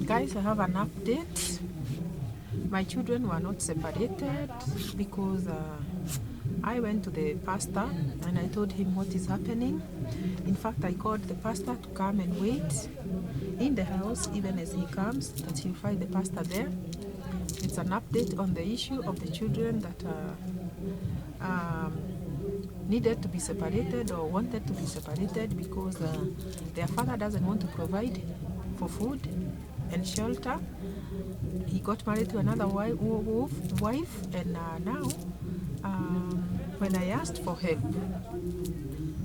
Guys, I have an update. My children were not separated because I went to the pastor and I told him what is happening. In fact, I called the pastor to come and wait in the house, even as he comes, that he'll find the pastor there. It's an update on the issue of the children that needed to be separated or wanted to be separated because their father doesn't want to provide for food and shelter. He got married to another wife, and now when I asked for help,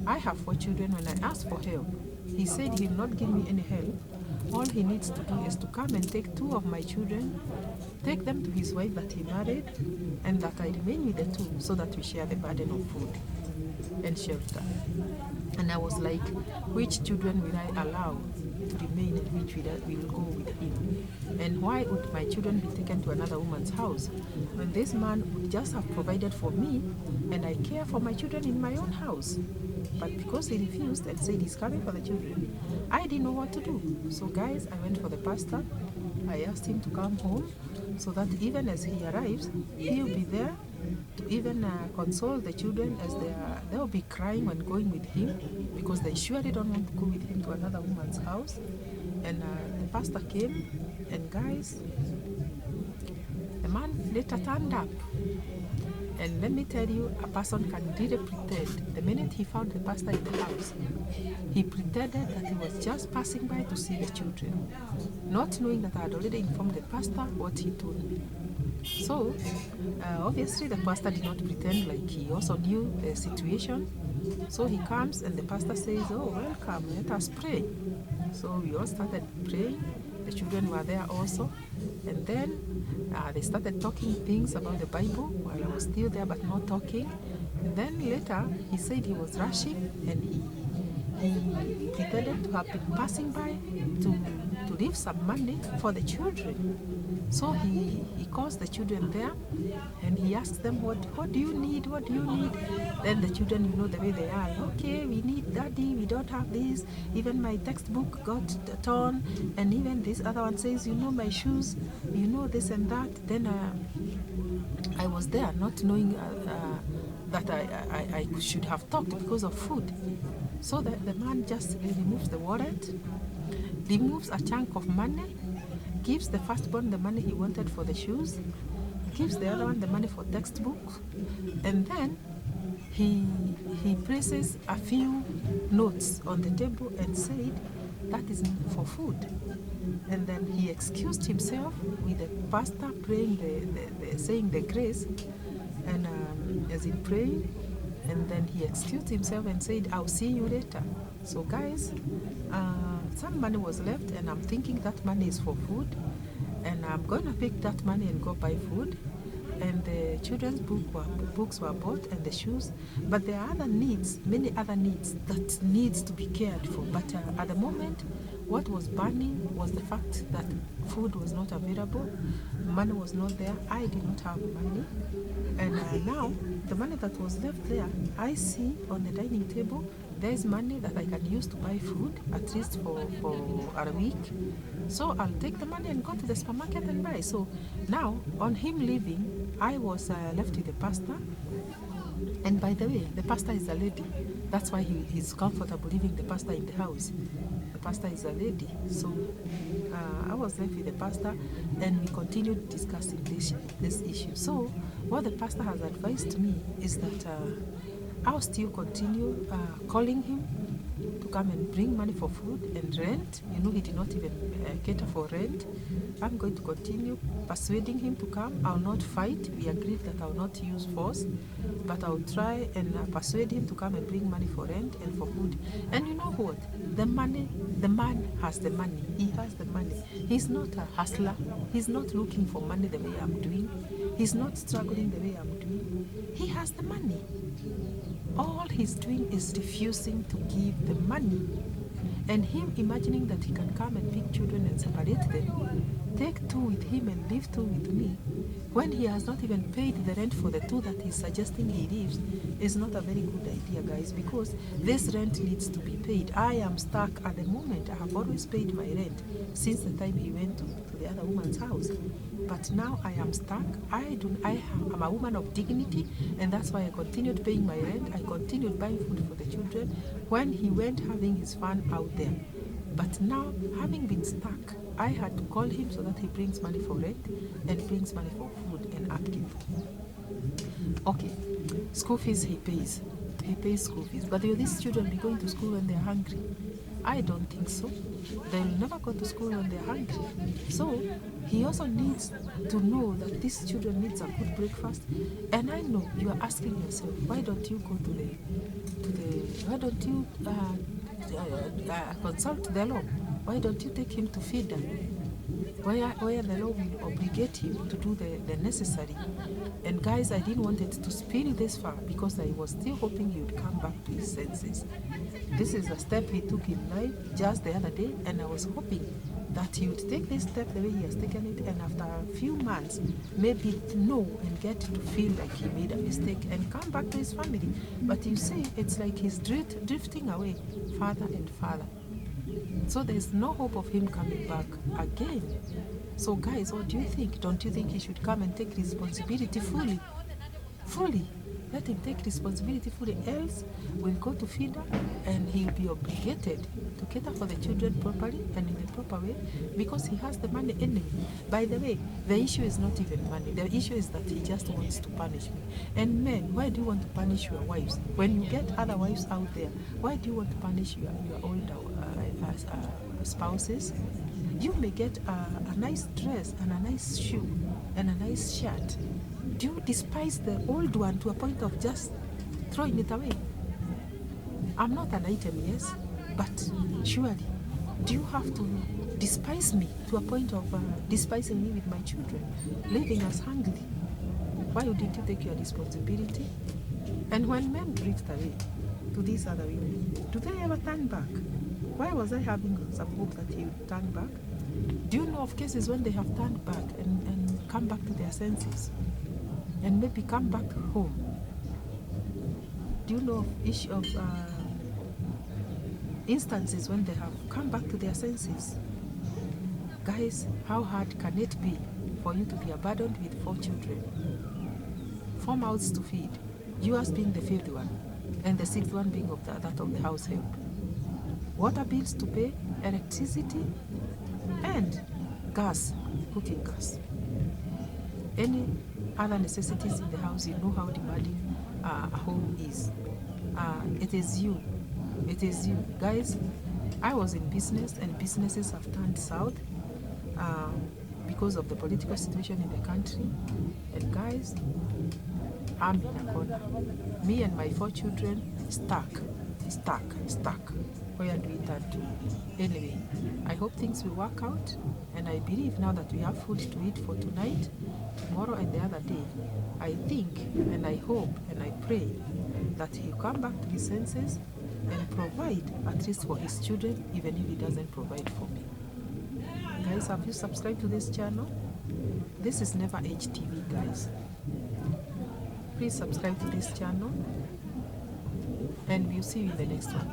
I have 4 children. When I asked for help, he said he will not give me any help. All he needs to do is to come and take 2 of my children, take them to his wife that he married, and that I remain with the 2 so that we share the burden of food and shelter. And I was like, which children will I allow to remain and which will go with him? And why would my children be taken to another woman's house when this man would just have provided for me and I care for my children in my own house? But because he refused and said he's coming for the children, I didn't know what to do. So guys, I went for the pastor. I asked him to come home so that even as he arrives, he'll be there to even console the children as they'll be crying when going with him because they surely don't want to go with him to another woman's house. And the pastor came, and guys, the man later turned up. And let me tell you, a person can really pretend. The minute he found the pastor in the house, he pretended that he was just passing by to see the children, not knowing that I had already informed the pastor what he told me. So, obviously the pastor did not pretend, like he also knew the situation. So he comes and the pastor says, "Oh, welcome, let us pray." So we all started praying. The children were there also. And then they started talking things about the Bible while I was still there but not talking. And then later he said he was rushing and he pretended to have been passing by to leave some money for the children. So he calls the children there and he asks them, what do you need? What do you need? Then the children, you know the way they are. Okay, we need daddy, we don't have this. Even my textbook got torn. And even this other one says, you know, my shoes, you know, this and that. Then I was there not knowing that I should have talked because of food. So the man just removes the wallet, removes a chunk of money, gives the firstborn the money he wanted for the shoes, gives the other one the money for textbook, and then he places a few notes on the table and said that is for food. And then he excused himself with the pastor praying saying the grace, and as in praying, and then he excused himself and said, "I'll see you later." So guys, some money was left, and I'm thinking that money is for food, and I'm going to pick that money and go buy food. And the children's books were bought, and the shoes. But there are other needs, many other needs that needs to be cared for. But at the moment, what was burning was the fact that food was not available, money was not there. I did not have money, and now the money that was left there, I see on the dining table, there is money that I can use to buy food, at least for a week. So I'll take the money and go to the supermarket and buy. So now, on him leaving, I was left with the pastor. And by the way, the pastor is a lady. That's why he's comfortable leaving the pastor in the house. The pastor is a lady. So I was left with the pastor, and we continued discussing this issue. So what the pastor has advised me is that I'll still continue calling him to come and bring money for food and rent. You know, he did not even cater for rent. I'm going to continue persuading him to come. I'll not fight. We agreed that I'll not use force, but I'll try and persuade him to come and bring money for rent and for food. And you know what? The man has the money. He has the money. He's not a hustler. He's not looking for money the way I'm doing. He's not struggling the way I'm doing. He has the money. All he's doing is refusing to give the money. And him imagining that he can come and pick children and separate them, take 2 with him and leave 2 with me, when he has not even paid the rent for the 2 that he's suggesting he leaves, is not a very good idea, guys, because this rent needs to be paid. I am stuck at the moment. I have always paid my rent since the time he went to the other woman's house. But now I am stuck. I'm a woman of dignity, and that's why I continued paying my rent. I continued buying food for the children when he went having his fun out there. But now, having been stuck, I had to call him so that he brings money for rent and brings money for food and upkeep. Okay, school fees he pays. He pays school fees. But will these children be going to school when they're hungry? I don't think so. They will never go to school when they're hungry. So he also needs to know that these children needs a good breakfast. And I know you are asking yourself, why don't you go why don't you consult the law? Why don't you take him to FIDA, where the law will obligate him to do the necessary? And guys, I didn't want it to spill this far because I was still hoping he would come back to his senses. This is a step he took in life just the other day, and I was hoping that he would take this step the way he has taken it, and after a few months, maybe know and get to feel like he made a mistake and come back to his family. But you see, it's like he's drifting away farther and farther. So there's no hope of him coming back again. So guys, what do you think? Don't you think he should come and take responsibility fully? Fully. Let him take responsibility fully, else we'll go to FIDA and he'll be obligated to cater for the children properly and in a proper way because he has the money anyway. By the way, the issue is not even money. The issue is that he just wants to punish me. And men, why do you want to punish your wives? When you get other wives out there, why do you want to punish your older spouses? You may get a nice dress and a nice shoe and a nice shirt. Do you despise the old one to a point of just throwing it away? I'm not an item, yes, but surely, do you have to despise me to a point of despising me with my children, leaving us hungry? Why didn't you take your responsibility? And when men drift away to these other women, do they ever turn back? Why was I having some hope that he would turn back? Do you know of cases when they have turned back and come back to their senses? And maybe come back home? Do you know of instances when they have come back to their senses? Guys, how hard can it be for you to be abandoned with 4 children? 4 mouths to feed, yours being the 5th one, and the 6th one being that of the household. Water bills to pay, electricity, and gas, cooking gas. Any other necessities in the house, you know how demanding a home is. It is you. Guys, I was in business, and businesses have turned south because of the political situation in the country. And guys, I'm in a corner. Me and my 4 children stuck. Where do we turn to? Anyway, I hope things will work out, and I believe now that we have food to eat for tonight, tomorrow, and the other day, I think and I hope and I pray that he'll come back to his senses and provide at least for his children, even if he doesn't provide for me. Guys, have you subscribed to this channel? This is Never Age TV, guys. Please subscribe to this channel, and we'll see you in the next one.